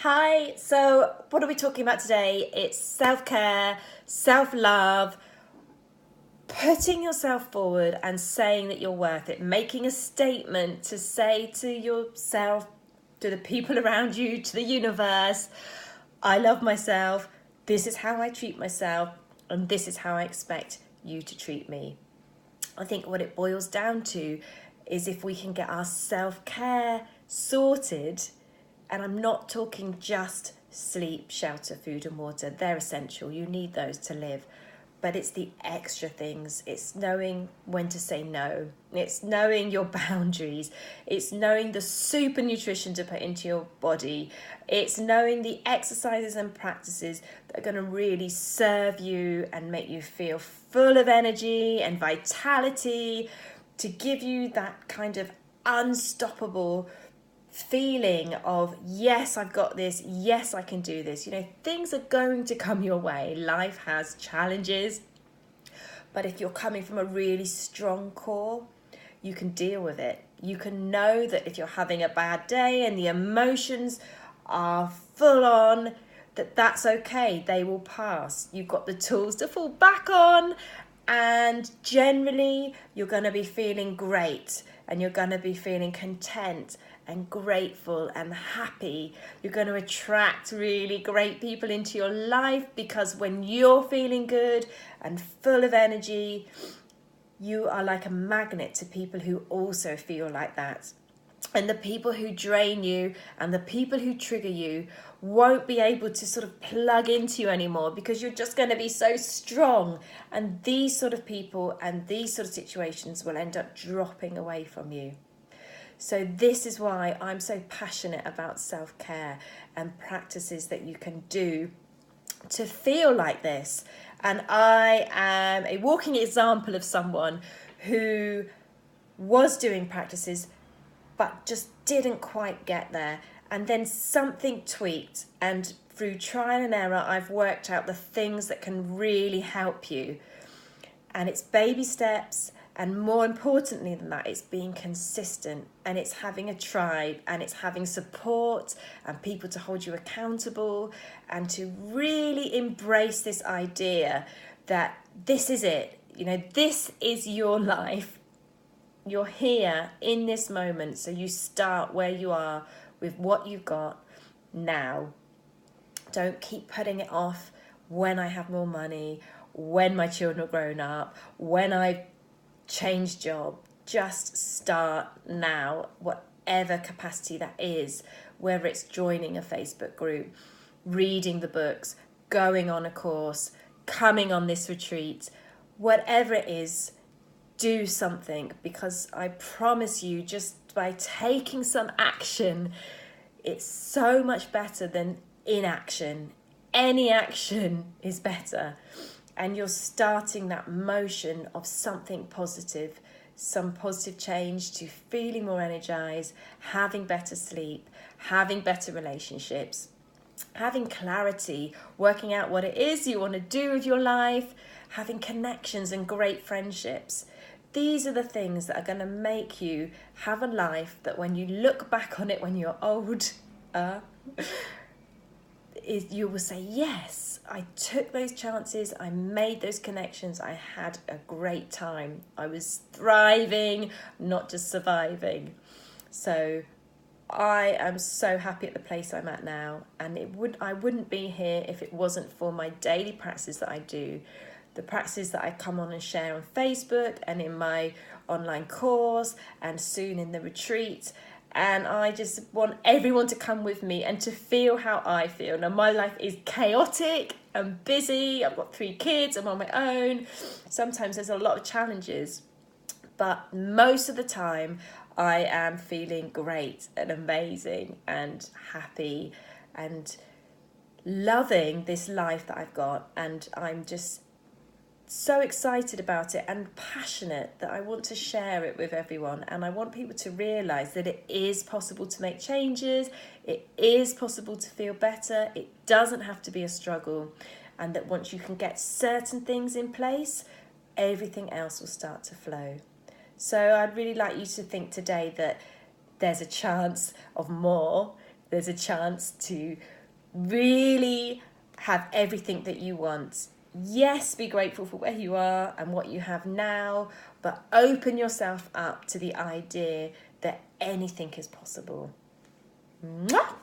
Hi, so what are we talking about today? It's self-care, self-love, putting yourself forward and saying that you're worth it, making a statement to say to yourself, to the people around you, to the universe, I love myself, this is how I treat myself, and this is how I expect you to treat me. I think what it boils down to is if we can get our self-care sorted, and I'm not talking just sleep, shelter, food and water. They're essential. You need those to live. But it's the extra things. It's knowing when to say no. It's knowing your boundaries. It's knowing the super nutrition to put into your body. It's knowing the exercises and practices that are going to really serve you and make you feel full of energy and vitality, to give you that kind of unstoppable feeling of, yes, I've got this, yes, I can do this. You know, things are going to come your way. Life has challenges, but if you're coming from a really strong core, you can deal with it. You can know that if you're having a bad day and the emotions are full on, that's okay. They will pass. You've got the tools to fall back on, and generally you're going to be feeling great, and you're going to be feeling content and grateful and happy. You're going to attract really great people into your life, because when you're feeling good and full of energy, you are like a magnet to people who also feel like that. And the people who drain you and the people who trigger you won't be able to sort of plug into you anymore, because you're just going to be so strong. And these sort of people and these sort of situations will end up dropping away from you. So this is why I'm so passionate about self-care and practices that you can do to feel like this. And I am a walking example of someone who was doing practices but just didn't quite get there. And then something tweaked, and through trial and error, I've worked out the things that can really help you. And it's baby steps, and more importantly than that, it's being consistent, and it's having a tribe, and it's having support and people to hold you accountable, and to really embrace this idea that this is it. You know, this is your life. You're here in this moment, so you start where you are with what you've got now. Don't keep putting it off. When I have more money, when my children are grown up, when I've changed job. Just start now, whatever capacity that is, whether it's joining a Facebook group, reading the books, going on a course, coming on this retreat, whatever it is, do something, because I promise you, just by taking some action, it's so much better than inaction. Any action is better. And you're starting that motion of something positive, some positive change, to feeling more energized, having better sleep, having better relationships, having clarity, working out what it is you want to do with your life, having connections and great friendships. These are the things that are going to make you have a life that when you look back on it when you're old, you will say, yes, I took those chances, I made those connections, I had a great time. I was thriving, not just surviving. So I am so happy at the place I'm at now, and I wouldn't be here if it wasn't for my daily practices that I do, the practices that I come on and share on Facebook and in my online course and soon in the retreat. And I just want everyone to come with me and to feel how I feel. Now, my life is chaotic and busy. I've got 3 kids. I'm on my own. Sometimes there's a lot of challenges. But most of the time, I am feeling great and amazing and happy and loving this life that I've got. And I'm just so excited about it and passionate that I want to share it with everyone. And I want people to realise that it is possible to make changes. It is possible to feel better. It doesn't have to be a struggle. And that once you can get certain things in place, everything else will start to flow. So I'd really like you to think today that there's a chance of more. There's a chance to Really have everything that you want. Yes, be grateful for where you are and what you have now, but open yourself up to the idea that anything is possible. Mwah!